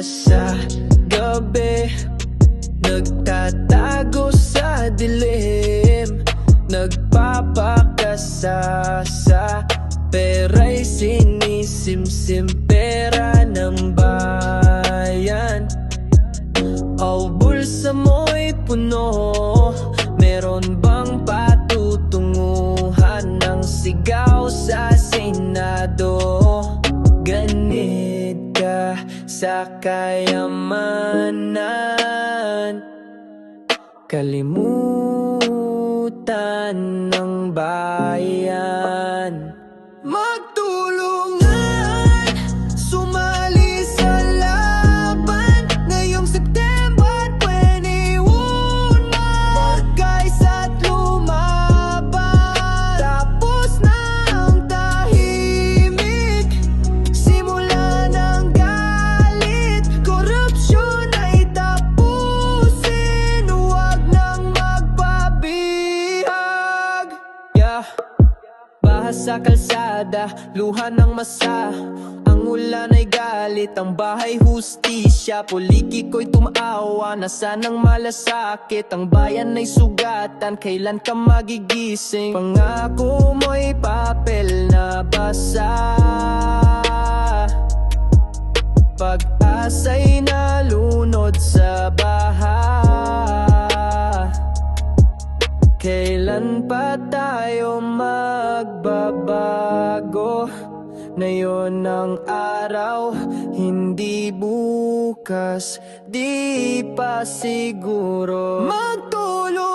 ka sa gabi, nagtatago sa dilim, nagpapakasasa, pera'y sinisimsim, pera ng bayan. O bulsa mo'y puno, meron bang patutunguhan ng sigaw sa Senado? Ganid ka sa kayamanan, kalimutan ng bayan. Magtulungan, sumali sa laban, ngayong September 21. Magkaisa't lumaban, tapos na ang tahimik, simula ng galit, korupsyon ay tapusin, huwag nang magpabihag. Bahas sa kalsada, luha ng masa, ang ulan ay galit, ang bahay hustisya, politiko'y tumaawa, nasanang malasakit, ang bayan ay sugatan, kailan ka magigising? Pangako mo'y papel na basa, pag-asa'y nalunod sa baha. Kailan pa tayo magbabago? Na yun ang araw, hindi bukas, di pa siguro. Magtulong